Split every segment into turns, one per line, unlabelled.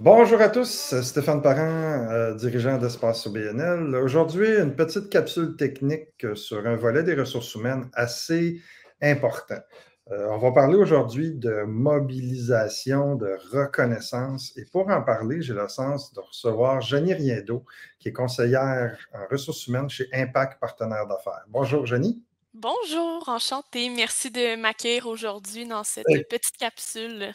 Bonjour à tous, Stéphane Parent, dirigeant d'Espace OBNL. Aujourd'hui, une petite capsule technique sur un volet des ressources humaines assez important. On va parler aujourd'hui de mobilisation, de reconnaissance. Et pour en parler, j'ai le sens de recevoir Jenny Riendeau, qui est conseillère en ressources humaines chez Impact Partenaires d'affaires. Bonjour, Jenny.
Bonjour, enchantée. Merci de m'accueillir aujourd'hui dans cette petite capsule.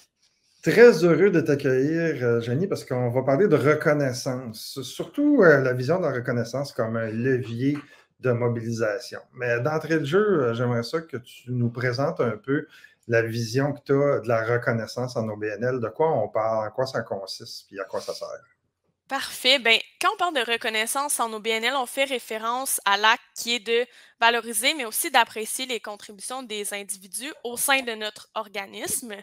Très heureux de t'accueillir, Jenny, parce qu'on va parler de reconnaissance, surtout la vision de la reconnaissance comme un levier de mobilisation. Mais d'entrée de jeu, j'aimerais ça que tu nous présentes un peu la vision que tu as de la reconnaissance en OBNL, de quoi on parle, en quoi ça consiste, puis à quoi ça sert.
Parfait. Ben, quand on parle de reconnaissance en OBNL, on fait référence à l'acte qui est de valoriser, mais aussi d'apprécier les contributions des individus au sein de notre organisme.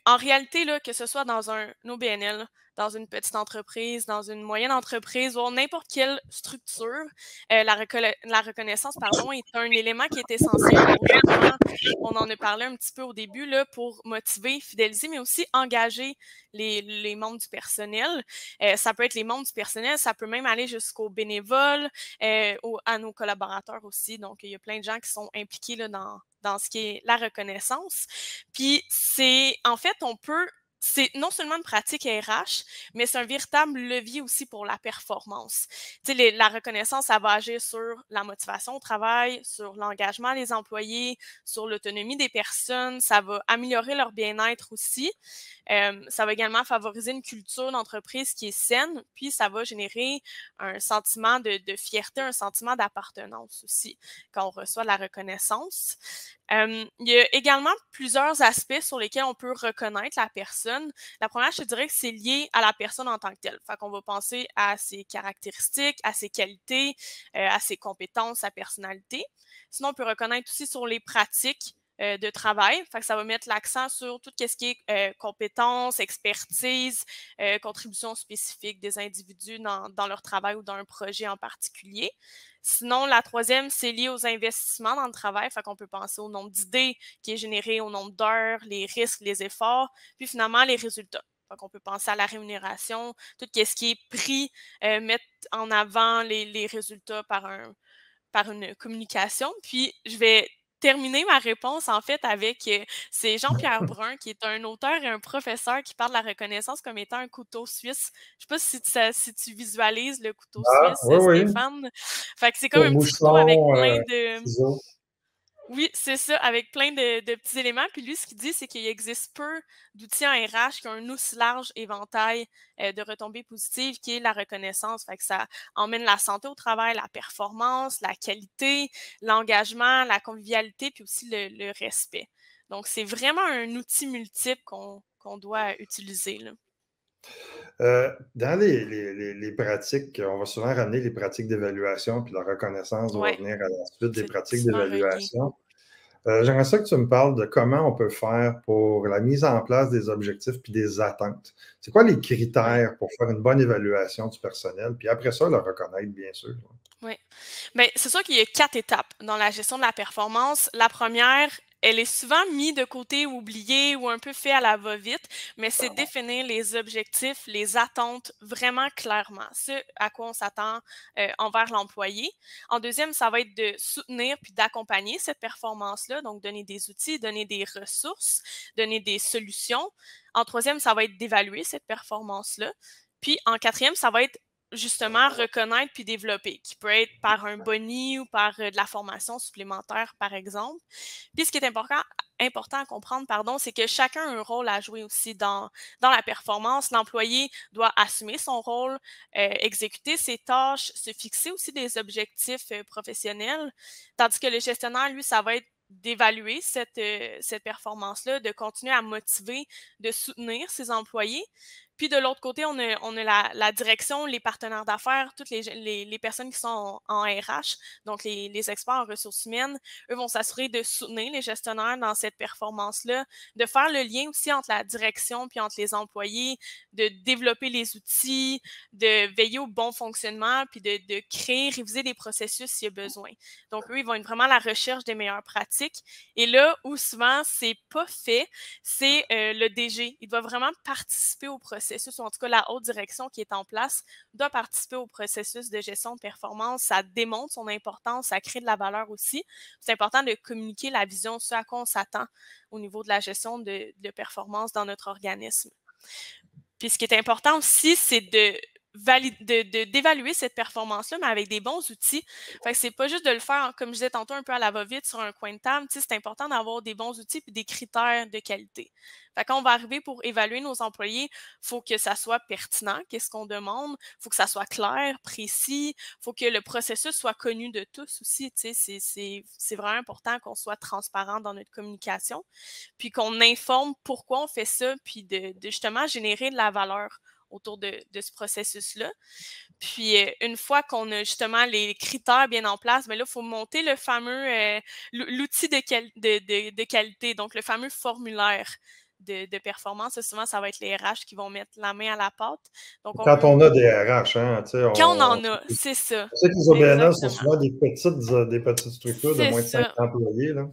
En réalité, là, que ce soit dans un OBNL, dans une petite entreprise, dans une moyenne entreprise ou n'importe quelle structure, la reconnaissance, pardon, est un élément qui est essentiel pour justement, on en a parlé un petit peu au début, là, pour motiver, fidéliser, mais aussi engager les membres du personnel. Ça peut être les membres du personnel, ça peut même aller jusqu'aux bénévoles, à nos collaborateurs aussi. Donc, il y a plein de gens qui sont impliqués là, dans ce qui est la reconnaissance. Puis en fait, c'est non seulement une pratique RH, mais c'est un véritable levier aussi pour la performance. Tu sais, la reconnaissance, ça va agir sur la motivation au travail, sur l'engagement des employés, sur l'autonomie des personnes, ça va améliorer leur bien-être aussi. Ça va également favoriser une culture d'entreprise qui est saine, puis ça va générer un sentiment de fierté, un sentiment d'appartenance aussi quand on reçoit la reconnaissance. Il y a également plusieurs aspects sur lesquels on peut reconnaître la personne. La première, je te dirais que c'est lié à la personne en tant que telle. Fait qu'on va penser à ses caractéristiques, à ses qualités, à ses compétences, sa personnalité. Sinon, on peut reconnaître aussi sur les pratiques de travail. Fait que ça va mettre l'accent sur tout ce qui est compétences, expertise, contributions spécifiques des individus dans leur travail ou dans un projet en particulier. Sinon, la troisième, c'est lié aux investissements dans le travail. Fait qu'on peut penser au nombre d'idées qui est généré, au nombre d'heures, les risques, les efforts, puis finalement les résultats. Fait qu'on peut penser à la rémunération, tout ce qui est pris, mettre en avant les résultats par une communication. Puis, je vais terminer ma réponse, en fait, avec c'est Jean-Pierre Brun, qui est un auteur et un professeur qui parle de la reconnaissance comme étant un couteau suisse. Je sais pas si tu visualises le couteau
Ah,
suisse,
oui, oui.
Stéphane. Fait que c'est comme
Pour
un petit couteau avec
mousselon,
plein de,
ciseaux.
oui, c'est ça, avec plein de petits éléments. Puis lui, ce qu'il dit, c'est qu'il existe peu d'outils en RH qui ont un aussi large éventail de retombées positives qui est la reconnaissance. Fait que ça emmène la santé au travail, la performance, la qualité, l'engagement, la convivialité, puis aussi le respect. Donc, c'est vraiment un outil multiple qu'on doit utiliser, là.
Dans les pratiques, on va souvent ramener les pratiques d'évaluation, puis la reconnaissance va
Ouais,
venir à la suite des
c'est
pratiques
souvent relié.
d'évaluation. J'aimerais ça que tu me parles de comment on peut faire pour la mise en place des objectifs puis des attentes. C'est quoi les
Ouais.
critères pour faire une bonne évaluation du personnel? Puis après ça, le reconnaître, bien sûr.
Oui. Bien, c'est sûr qu'il y a 4 étapes dans la gestion de la performance. La première, elle est souvent mise de côté, oubliée ou un peu fait à la va-vite, mais c'est définir les objectifs, les attentes vraiment clairement, ce à quoi on s'attend envers l'employé. En deuxième, ça va être de soutenir puis d'accompagner cette performance-là, donc donner des outils, donner des ressources, donner des solutions. En troisième, ça va être d'évaluer cette performance-là. Puis en quatrième, ça va être justement reconnaître puis développer, qui peut être par un boni ou par de la formation supplémentaire, par exemple. Puis ce qui est important à comprendre, pardon, c'est que chacun a un rôle à jouer aussi dans la performance. L'employé doit assumer son rôle, exécuter ses tâches, se fixer aussi des objectifs professionnels, tandis que le gestionnaire, lui, ça va être d'évaluer cette performance-là, de continuer à motiver, de soutenir ses employés. Puis de l'autre côté, on a la direction, les partenaires d'affaires, toutes les personnes qui sont en RH, donc les experts en ressources humaines, eux vont s'assurer de soutenir les gestionnaires dans cette performance-là, de faire le lien aussi entre la direction puis entre les employés, de développer les outils, de veiller au bon fonctionnement, puis de créer, réviser des processus s'il y a besoin. Donc, eux, ils vont être vraiment à la recherche des meilleures pratiques. Et là où souvent c'est pas fait, c'est le DG. Il doit vraiment participer au processus processus, ou en tout cas la haute direction qui est en place, doit participer au processus de gestion de performance. Ça démontre son importance, ça crée de la valeur aussi. C'est important de communiquer la vision, ce à quoi on s'attend au niveau de la gestion de performance dans notre organisme. Puis ce qui est important aussi, c'est d'évaluer cette performance-là, mais avec des bons outils. Fait que c'est pas juste de le faire, comme je disais tantôt, un peu à la va-vite sur un coin de table. C'est important d'avoir des bons outils et des critères de qualité. Fait quand on va arriver pour évaluer nos employés, il faut que ça soit pertinent, qu'est-ce qu'on demande, il faut que ça soit clair, précis, il faut que le processus soit connu de tous aussi. C'est vraiment important qu'on soit transparent dans notre communication, puis qu'on informe pourquoi on fait ça, puis de justement générer de la valeur autour de ce processus-là. Puis, une fois qu'on a justement les critères bien en place, bien là, il faut monter le fameux, l'outil de qualité, donc le fameux formulaire de performance. Ça, souvent, ça va être les RH qui vont mettre la main à la pâte. Donc,
Quand on a des RH, hein,
quand on en a, c'est ça.
on sait que les OBNL sont
Exactement.
souvent des petites structures de
C'est
moins de 5
ça.
employés, là.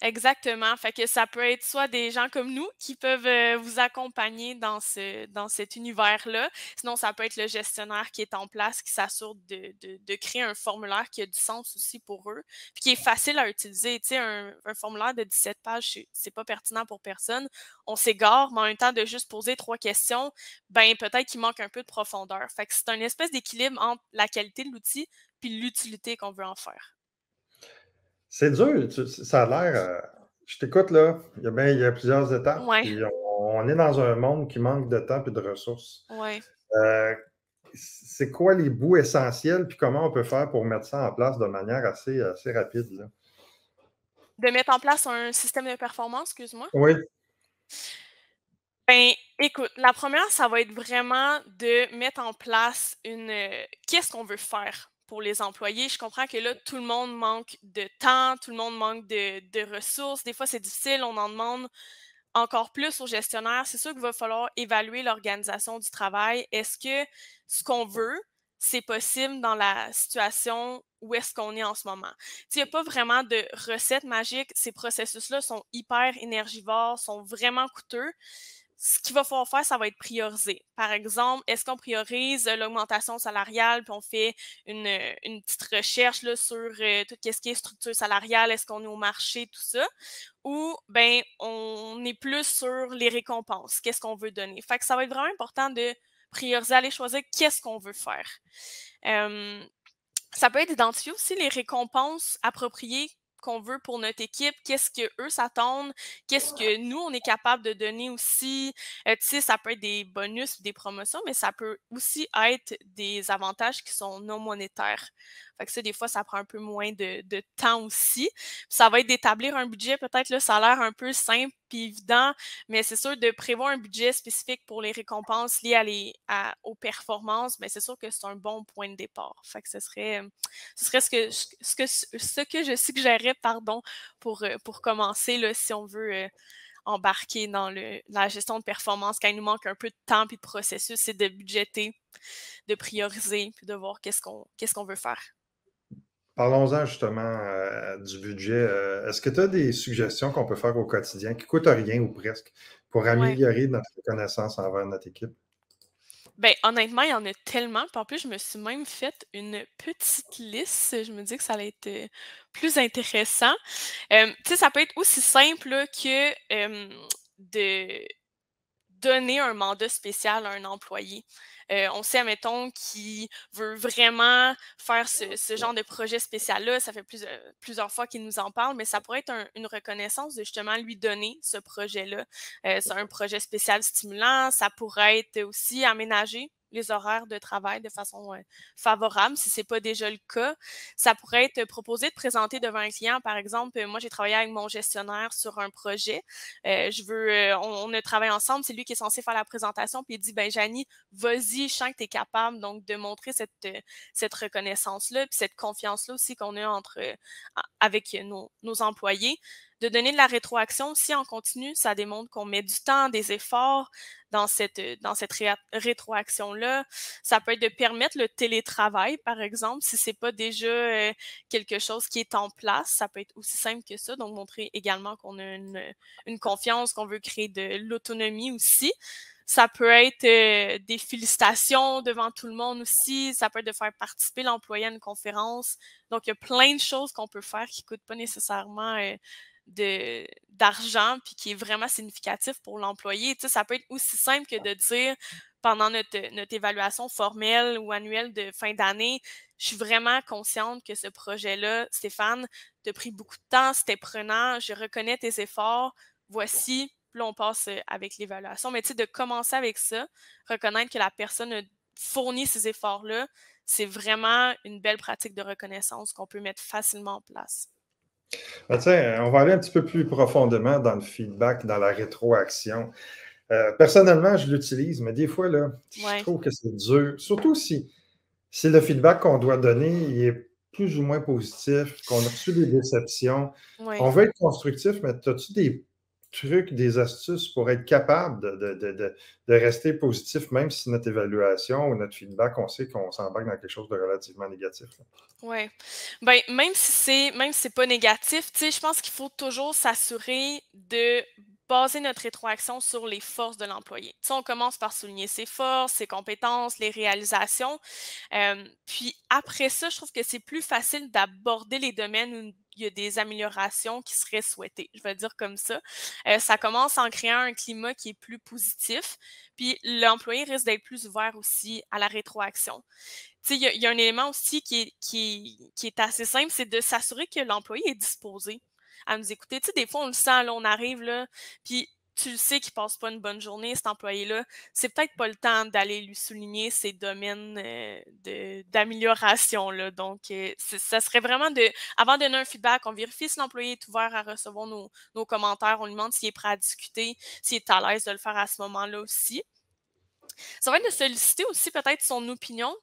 Exactement. Fait que ça peut être soit des gens comme nous qui peuvent vous accompagner dans cet univers-là. Sinon, ça peut être le gestionnaire qui est en place, qui s'assure de créer un formulaire qui a du sens aussi pour eux, puis qui est facile à utiliser. Tu sais, un formulaire de 17 pages, c'est pas pertinent pour personne. On s'égare, mais en même temps, de juste poser 3 questions, ben peut-être qu'il manque un peu de profondeur. Fait que c'est une espèce d'équilibre entre la qualité de l'outil puis l'utilité qu'on veut en faire.
C'est dur, ça a l'air. Je t'écoute là, il y a plusieurs étapes,
Ouais,
puis on est dans un monde qui manque de temps et de ressources.
ouais.
Euh, c'est quoi les bouts essentiels, puis comment on peut faire pour mettre ça en place de manière assez rapide, là?
De mettre en place un système de performance, excuse-moi?
Oui,
Ben, écoute, la première, ça va être vraiment de mettre en place qu'est-ce qu'on veut faire pour les employés. Je comprends que là, tout le monde manque de temps, tout le monde manque de ressources. Des fois, c'est difficile, on en demande encore plus aux gestionnaires. C'est sûr qu'il va falloir évaluer l'organisation du travail. Est-ce que ce qu'on veut, c'est possible dans la situation où est-ce qu'on est en ce moment? Il n'y a pas vraiment de recette magique. Ces processus-là sont hyper énergivores, sont vraiment coûteux. Ce qu'il va falloir faire, ça va être prioriser. Par exemple, est-ce qu'on priorise l'augmentation salariale, puis on fait une petite recherche là, sur tout ce qui est structure salariale, est-ce qu'on est au marché, tout ça, ou ben on est plus sur les récompenses, qu'est-ce qu'on veut donner. Fait que ça va être vraiment important de prioriser, aller choisir qu'est-ce qu'on veut faire. Euh, Ça peut être d'identifier aussi les récompenses appropriées qu'on veut pour notre équipe, qu'est-ce qu'eux s'attendent, qu'est-ce que nous, on est capable de donner aussi. Tu sais, ça peut être des bonus, des promotions, mais ça peut aussi être des avantages qui sont non monétaires. Fait que ça, des fois, ça prend un peu moins de temps aussi. Puis ça va être d'établir un budget, peut-être là, ça a l'air un peu simple puis évident, mais c'est sûr de prévoir un budget spécifique pour les récompenses liées aux performances, mais c'est sûr que c'est un bon point de départ. Fait que ce serait ce que je suggérerais, pardon, pour commencer, là, si on veut embarquer dans la gestion de performance, quand il nous manque un peu de temps et de processus, c'est de budgéter, de prioriser, puis de voir qu'est-ce qu'on veut faire.
parlons-en justement du budget. Est-ce que tu as des suggestions qu'on peut faire au quotidien qui ne coûtent rien ou presque pour
Ouais.
améliorer notre connaissance envers notre équipe?
Ben, honnêtement, il y en a tellement. Puis en plus, je me suis même fait une petite liste. Je me dis que ça allait être plus intéressant. Tu sais, ça peut être aussi simple là, que de donner un mandat spécial à un employé. On sait, admettons, qu'il veut vraiment faire ce genre de projet spécial-là. Ça fait plusieurs fois qu'il nous en parle, mais ça pourrait être une reconnaissance de justement lui donner ce projet-là. C'est un projet spécial stimulant. Ça pourrait être aussi aménager les horaires de travail de façon favorable, si ce n'est pas déjà le cas. Ça pourrait être proposé de présenter devant un client. Par exemple, moi, j'ai travaillé avec mon gestionnaire sur un projet. On a travaillé ensemble, c'est lui qui est censé faire la présentation, puis il dit, ben Janie, vas-y, je sens que tu es capable, donc de montrer cette reconnaissance-là, puis cette confiance-là aussi qu'on a avec nos employés. De donner de la rétroaction aussi en continu, ça démontre qu'on met du temps, des efforts dans cette rétroaction-là. Ça peut être de permettre le télétravail, par exemple, si c'est pas déjà quelque chose qui est en place. Ça peut être aussi simple que ça, donc montrer également qu'on a une confiance, qu'on veut créer de l'autonomie aussi. Ça peut être des félicitations devant tout le monde aussi. Ça peut être de faire participer l'employé à une conférence. Donc, il y a plein de choses qu'on peut faire qui ne coûtent pas nécessairement d'argent puis qui est vraiment significatif pour l'employé. Tu sais, ça peut être aussi simple que de dire pendant notre évaluation formelle ou annuelle de fin d'année, je suis vraiment consciente que ce projet-là, Stéphane, t'a pris beaucoup de temps, c'était prenant, je reconnais tes efforts, voici, puis là on passe avec l'évaluation. Mais tu sais, de commencer avec ça, reconnaître que la personne a fourni ces efforts-là, c'est vraiment une belle pratique de reconnaissance qu'on peut mettre facilement en place.
Ben, on va aller un petit peu plus profondément dans le feedback, dans la rétroaction. Personnellement, je l'utilise, mais des fois, là, je trouve que c'est dur, surtout si le feedback qu'on doit donner il est plus ou moins positif, qu'on a reçu des déceptions. On veut être constructif, mais as-tu des trucs, des astuces pour être capable de rester positif, même si notre évaluation ou notre feedback, on sait qu'on s'embarque dans quelque chose de relativement négatif?
Oui. Ben, même si c'est pas négatif, tu sais, je pense qu'il faut toujours s'assurer de baser notre rétroaction sur les forces de l'employé. Tu sais, on commence par souligner ses forces, ses compétences, les réalisations. Puis après ça, je trouve que c'est plus facile d'aborder les domaines où il y a des améliorations qui seraient souhaitées. Je vais dire comme ça. Ça commence en créant un climat qui est plus positif. Puis l'employé risque d'être plus ouvert aussi à la rétroaction. Tu sais, il y a un élément aussi qui est assez simple, c'est de s'assurer que l'employé est disposé à nous écouter. Tu sais, des fois, on le sent, là, on arrive, là, puis tu le sais qu'il passe pas une bonne journée, cet employé-là. C'est peut-être pas le temps d'aller lui souligner ses domaines d'amélioration, là. Donc, ça serait vraiment avant de donner un feedback, on vérifie si l'employé est ouvert à recevoir nos commentaires, on lui demande s'il est prêt à discuter, s'il est à l'aise de le faire à ce moment-là aussi. Ça va être de solliciter aussi peut-être son opinion,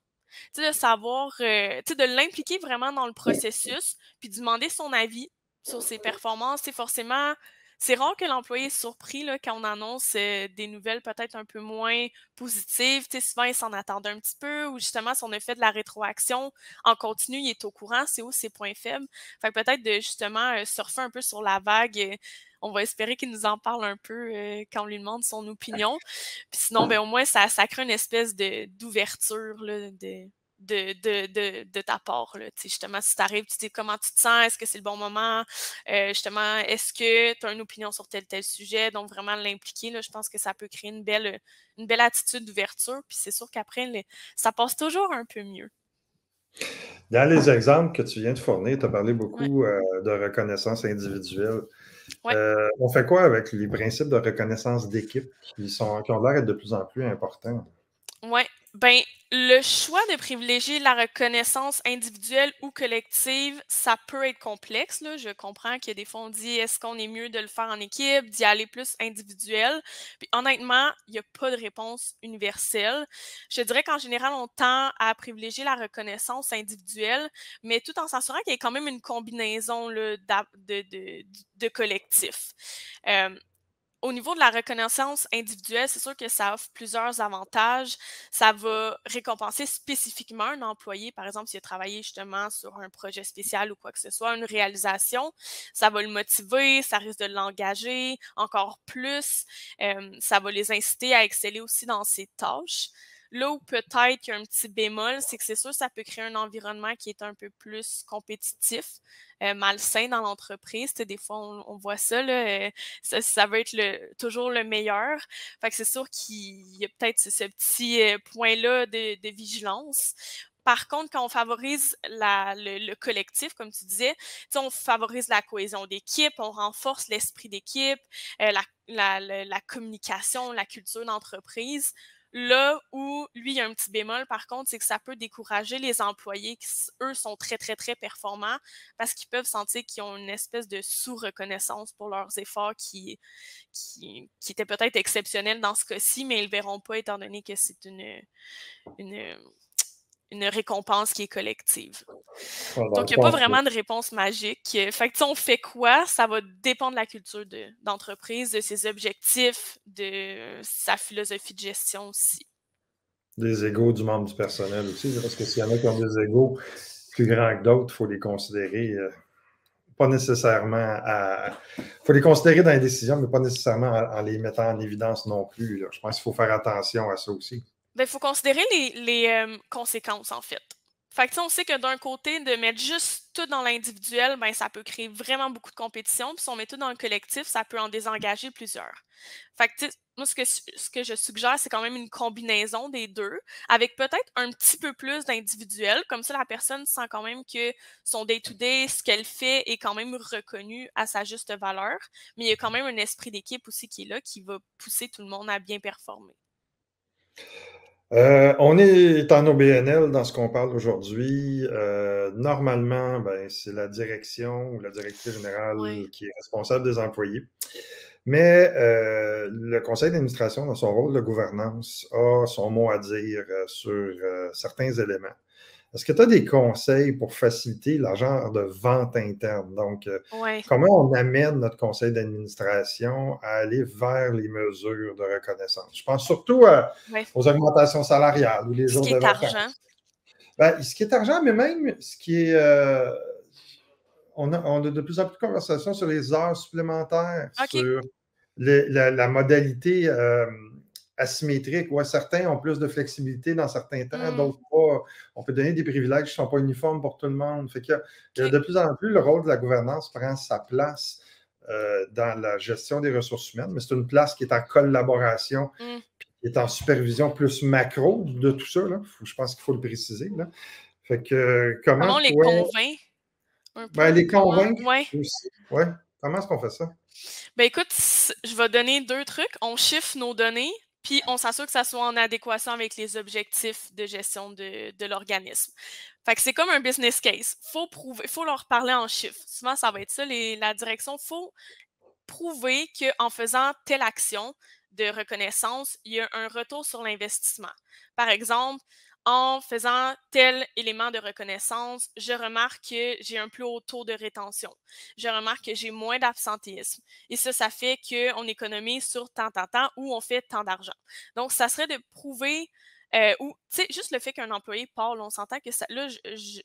tu sais, de savoir, tu sais, de l'impliquer vraiment dans le processus, puis de demander son avis sur ses performances. C'est forcément, c'est rare que l'employé est surpris là, quand on annonce des nouvelles peut-être un peu moins positives. Tu sais, souvent, il s'en attendait un petit peu, ou justement, si on a fait de la rétroaction en continu, il est au courant, c'est où ses points faibles. Fait que peut-être de justement surfer un peu sur la vague. On va espérer qu'il nous en parle un peu quand on lui demande son opinion. Puis sinon, ben, au moins, ça crée une espèce d'ouverture là, de ta part. Là. Justement, si tu arrives, tu te dis comment tu te sens, est-ce que c'est le bon moment? Justement, est-ce que tu as une opinion sur tel sujet? Donc, vraiment l'impliquer, là, je pense que ça peut créer une belle attitude d'ouverture. Puis c'est sûr qu'après, ça passe toujours un peu mieux.
Dans les exemples que tu viens de fournir, tu as parlé
Ouais.
beaucoup de reconnaissance individuelle.
Ouais.
On fait quoi avec les principes de reconnaissance d'équipe qui ont l'air d'être de plus en plus importants?
Oui. Ben, le choix de privilégier la reconnaissance individuelle ou collective, ça peut être complexe, là. Je comprends que des fois, on dit est-ce qu'on est mieux de le faire en équipe, d'y aller plus individuel? Puis honnêtement, il n'y a pas de réponse universelle. Je dirais qu'en général, on tend à privilégier la reconnaissance individuelle, mais tout en s'assurant qu'il y ait quand même une combinaison là, de collectif. Au niveau de la reconnaissance individuelle, c'est sûr que ça offre plusieurs avantages. Ça va récompenser spécifiquement un employé, par exemple, s'il a travaillé justement sur un projet spécial ou quoi que ce soit, une réalisation. Ça va le motiver, ça risque de l'engager encore plus. Ça va les inciter à exceller aussi dans ses tâches. Là où peut-être qu'il y a un petit bémol, c'est que c'est sûr que ça peut créer un environnement qui est un peu plus compétitif, malsain dans l'entreprise. Tu sais, des fois, on voit ça, là, ça va être toujours le meilleur. Fait que c'est sûr qu'il y a peut-être ce petit point-là de vigilance. Par contre, quand on favorise le collectif, comme tu disais, on favorise la cohésion d'équipe, on renforce l'esprit d'équipe, la communication, la culture d'entreprise. Là où, lui, il y a un petit bémol, par contre, c'est que ça peut décourager les employés qui, eux, sont très, très, très performants parce qu'ils peuvent sentir qu'ils ont une espèce de sous-reconnaissance pour leurs efforts qui étaient peut-être exceptionnels dans ce cas-ci, mais ils ne le verront pas étant donné que c'est une récompense qui est collective. Donc, il n'y a pas vraiment de réponse magique. Fait que, on fait quoi? Ça va dépendre de la culture d'entreprise, de ses objectifs, de sa philosophie de gestion aussi.
Des égos du membre du personnel aussi, parce que s'il y en a qui ont des égos plus grands que d'autres, il faut les considérer pas nécessairement à... Il faut les considérer dans les décisions, mais pas nécessairement en les mettant en évidence non plus. Là. Je pense qu'il faut faire attention à ça aussi.
Il faut considérer les conséquences, en fait. Fait que, on sait que d'un côté, de mettre juste tout dans l'individuel, ben, ça peut créer vraiment beaucoup de compétition. Puis si on met tout dans le collectif, ça peut en désengager plusieurs. Fait que, moi, ce que je suggère, c'est quand même une combinaison des deux, avec peut-être un petit peu plus d'individuel. Comme ça, la personne sent quand même que son day-to-day, ce qu'elle fait, est quand même reconnu à sa juste valeur. Mais il y a quand même un esprit d'équipe aussi qui est là, qui va pousser tout le monde à bien performer.
On est en OBNL dans ce qu'on parle aujourd'hui. Normalement, ben, c'est la direction ou la directrice générale qui est responsable des employés. Mais le conseil d'administration, dans son rôle de gouvernance, a son mot à dire sur certains éléments. Est-ce que tu as des conseils pour faciliter le genre de vente interne? Donc, comment on amène notre conseil d'administration à aller vers les mesures de reconnaissance? Je pense surtout aux augmentations salariales ou les jours de vacances. Ben, ce qui est argent, mais même ce qui est... on a de plus en plus de conversations sur les heures supplémentaires, sur la modalité asymétrique. Ouais, certains ont plus de flexibilité dans certains temps, d'autres pas. On peut donner des privilèges qui ne sont pas uniformes pour tout le monde. Fait qu'il y a de plus en plus, le rôle de la gouvernance prend sa place dans la gestion des ressources humaines, mais c'est une place qui est en collaboration, qui est en supervision plus macro de tout ça. Là. Je pense qu'il faut le préciser. Là. Fait que,
comment on les convainc?
Ben, les convaincre aussi. Ouais. Comment est-ce qu'on fait ça?
Ben écoute, je vais donner 2 trucs. On chiffre nos données, puis on s'assure que ça soit en adéquation avec les objectifs de gestion de l'organisme. Fait que c'est comme un business case. Faut leur parler en chiffres. Souvent, ça va être ça, la direction. Faut prouver qu'en faisant telle action de reconnaissance, il y a un retour sur l'investissement. Par exemple, en faisant tel élément de reconnaissance, je remarque que j'ai un plus haut taux de rétention. Je remarque que j'ai moins d'absentéisme. Et ça fait qu'on économise sur tant, ou on fait tant d'argent. Donc, ça serait de prouver ou, tu sais, juste le fait qu'un employé parle, on s'entend que ça. Là,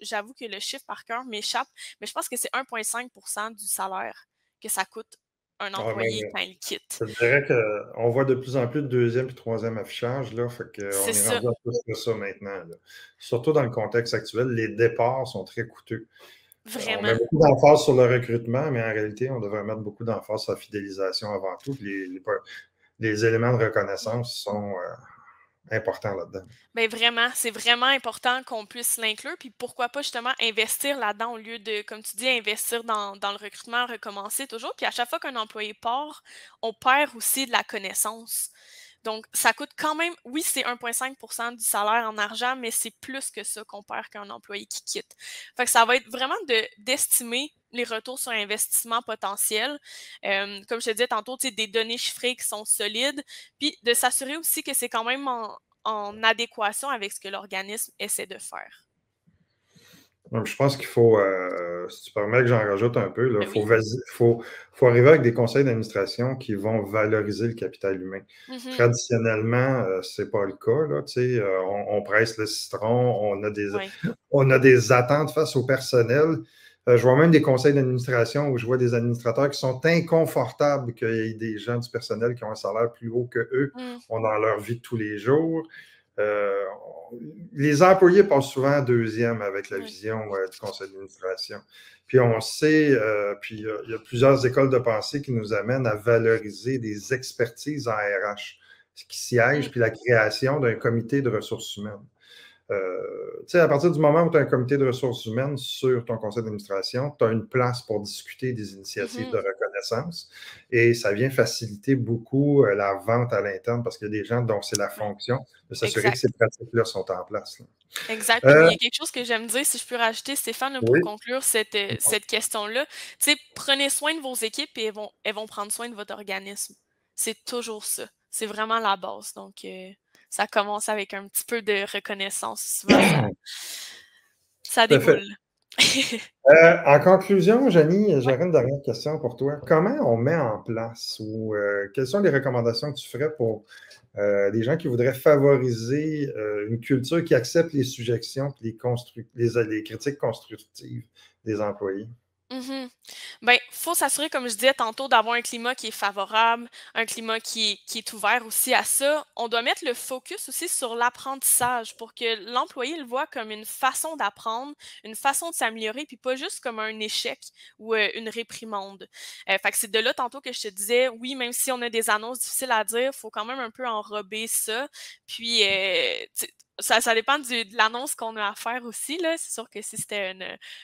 j'avoue que le chiffre par cœur m'échappe, mais je pense que c'est 1,5 % du salaire que ça coûte un employé quand il quitte.
Je dirais qu'on voit de plus en plus de deuxième et troisième affichage, là, fait qu'on est rendu à plus que ça maintenant. Là. Surtout dans le contexte actuel, les départs sont très coûteux.
Vraiment.
On met beaucoup d'emphase sur le recrutement, mais en réalité, on devrait mettre beaucoup d'emphase sur la fidélisation avant tout. Les éléments de reconnaissance sont important là-dedans.
Bien, vraiment, c'est vraiment important qu'on puisse l'inclure. Puis pourquoi pas justement investir là-dedans au lieu de, comme tu dis, investir dans le recrutement, recommencer toujours. Puis à chaque fois qu'un employé part, on perd aussi de la connaissance. Donc, ça coûte quand même, oui, c'est 1,5 % du salaire en argent, mais c'est plus que ça qu'on perd qu'un employé qui quitte. Fait que ça va être vraiment d'estimer les retours sur investissement potentiels. Comme je te disais tantôt, des données chiffrées qui sont solides, puis de s'assurer aussi que c'est quand même en adéquation avec ce que l'organisme essaie de faire.
Donc, je pense qu'il faut, si tu permets que j'en rajoute un peu, il faut arriver avec des conseils d'administration qui vont valoriser le capital humain. Traditionnellement, ce n'est pas le cas. Là, on presse le citron, on a des attentes face au personnel. Je vois même des conseils d'administration où je vois des administrateurs qui sont inconfortables qu'il y ait des gens du personnel qui ont un salaire plus haut qu'eux ont dans leur vie de tous les jours. Les employés passent souvent deuxième avec la vision du conseil d'administration. Puis on sait, puis il y a plusieurs écoles de pensée qui nous amènent à valoriser des expertises en RH qui siègent, puis la création d'un comité de ressources humaines. À partir du moment où tu as un comité de ressources humaines sur ton conseil d'administration, tu as une place pour discuter des initiatives de reconnaissance et ça vient faciliter beaucoup la vente à l'interne parce qu'il y a des gens dont c'est la fonction de s'assurer que ces pratiques-là sont en place. Là.
Exact. Puis, il y a quelque chose que j'aime dire, si je peux rajouter, Stéphane, pour conclure cette question-là. Prenez soin de vos équipes et elles vont prendre soin de votre organisme. C'est toujours ça. C'est vraiment la base. Donc, ça commence avec un petit peu de reconnaissance. Souvent, ça déboule.
En conclusion, Janie, j'aurais une dernière question pour toi. Comment on met en place ou quelles sont les recommandations que tu ferais pour des gens qui voudraient favoriser une culture qui accepte les suggestions et les critiques constructives des employés?
Mhm. Ben, faut s'assurer, comme je disais tantôt, d'avoir un climat qui est favorable, un climat qui est ouvert aussi à ça. On doit mettre le focus aussi sur l'apprentissage pour que l'employé le voit comme une façon d'apprendre, une façon de s'améliorer, puis pas juste comme un échec ou une réprimande. Fait que c'est de là tantôt que je te disais, oui, même si on a des annonces difficiles à dire, faut quand même un peu enrober ça. Puis, ça dépend de l'annonce qu'on a à faire aussi, là. C'est sûr que si c'était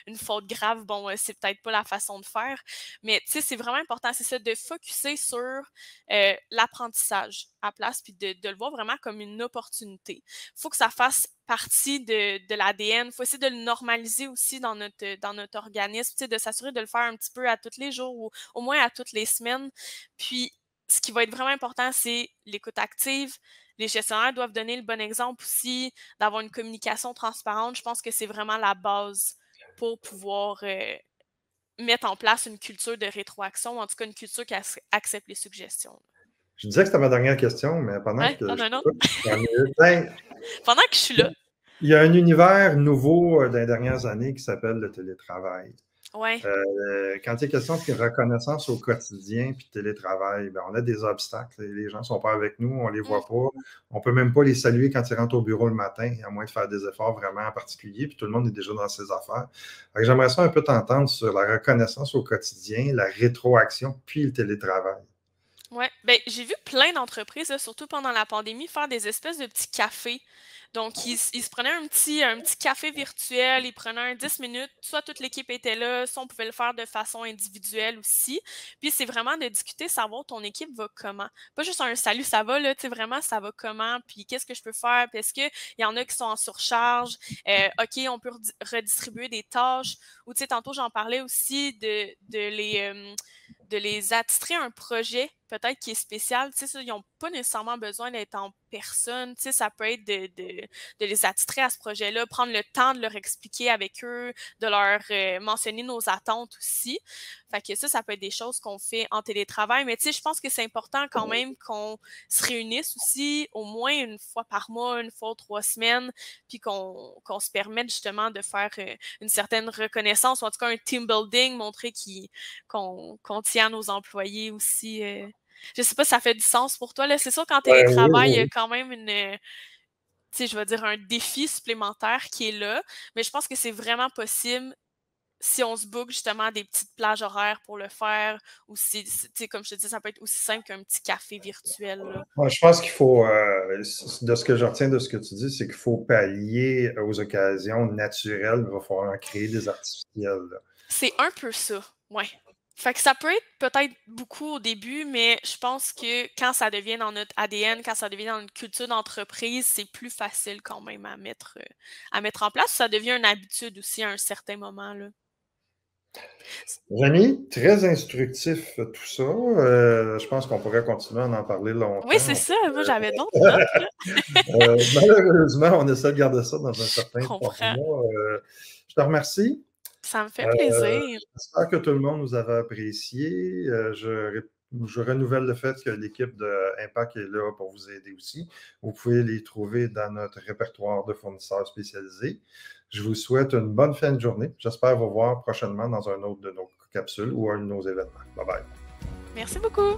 une faute grave, bon, c'est peut-être pas la façon de faire. Mais tu sais, c'est vraiment important, c'est ça, de focusser sur l'apprentissage à place, puis de le voir vraiment comme une opportunité. Il faut que ça fasse partie de l'ADN. Il faut essayer de le normaliser aussi dans notre organisme, tu sais, de s'assurer de le faire un petit peu à tous les jours ou au moins à toutes les semaines. Puis, ce qui va être vraiment important, c'est l'écoute active. Les gestionnaires doivent donner le bon exemple aussi, d'avoir une communication transparente. Je pense que c'est vraiment la base pour pouvoir mettre en place une culture de rétroaction, ou en tout cas une culture qui accepte les suggestions.
Je disais que c'était ma dernière question, mais pendant
Ouais,
que
t'en
je
as un autre?
t'écoute, ben,
Pendant que je suis là.
il y a un univers nouveau dans les dernières années qui s'appelle le télétravail.
Ouais.
Quand il y a question de reconnaissance au quotidien puis de télétravail, ben, on a des obstacles. Les gens ne sont pas avec nous, on ne les voit pas. On ne peut même pas les saluer quand ils rentrent au bureau le matin, à moins de faire des efforts vraiment particuliers, puis tout le monde est déjà dans ses affaires. J'aimerais ça un peu t'entendre sur la reconnaissance au quotidien, la rétroaction, puis le télétravail.
Ouais, ben j'ai vu plein d'entreprises, là, surtout pendant la pandémie, faire des espèces de petits cafés. Donc, ils se prenaient un petit café virtuel, ils prenaient un 10 minutes, soit toute l'équipe était là, soit on pouvait le faire de façon individuelle aussi. Puis c'est vraiment de discuter, savoir ton équipe va comment. Pas juste un salut, ça va, là, tu sais, vraiment, ça va comment, puis qu'est-ce que je peux faire, puis est-ce qu'il y en a qui sont en surcharge, OK, on peut redistribuer des tâches, ou tu sais, tantôt j'en parlais aussi de les attitrer à un projet peut-être qui est spécial. Tu sais, ils n'ont pas nécessairement besoin d'être en personne. Tu sais, ça peut être de les attitrer à ce projet-là, prendre le temps de leur expliquer avec eux, de leur mentionner nos attentes aussi. Fait que ça peut être des choses qu'on fait en télétravail. Mais tu sais, je pense que c'est important quand même qu'on se réunisse aussi au moins une fois par mois, une fois ou 3 semaines, puis qu'on se permette justement de faire une certaine reconnaissance, ou en tout cas un team building, montrer qu'on tient à nos employés aussi. Je sais pas si ça fait du sens pour toi. Là. C'est sûr qu'en
Oui,
télétravail, il y a
oui.
quand même tu sais, je vais dire un défi supplémentaire qui est là, mais je pense que c'est vraiment possible si on se book justement des petites plages horaires pour le faire, ou si, tu sais, comme je te dis, ça peut être aussi simple qu'un petit café virtuel. Là.
Moi, je pense qu'il faut, de ce que je retiens de ce que tu dis, c'est qu'il faut pallier aux occasions naturelles, il va falloir en créer des artificielles. Là.
C'est un peu ça, ouais. Fait que ça peut être peut-être beaucoup au début, mais je pense que quand ça devient dans notre ADN, quand ça devient dans notre culture d'entreprise, c'est plus facile quand même à mettre en place. Ça devient une habitude aussi à un certain moment, là.
Janie, très instructif tout ça. Je pense qu'on pourrait continuer à en parler
Oui, c'est
longtemps.
ça. Moi, j'avais d'autres notes, là.
Malheureusement, on essaie de garder ça dans un
Je
certain
comprends.
format. Je te remercie.
Ça me fait
Euh,
plaisir.
J'espère que tout le monde nous avait apprécié. Je renouvelle le fait que l'équipe de Impact est là pour vous aider aussi. Vous pouvez les trouver dans notre répertoire de fournisseurs spécialisés. Je vous souhaite une bonne fin de journée. J'espère vous voir prochainement dans un autre de nos capsules ou un de nos événements. Bye bye.
Merci beaucoup.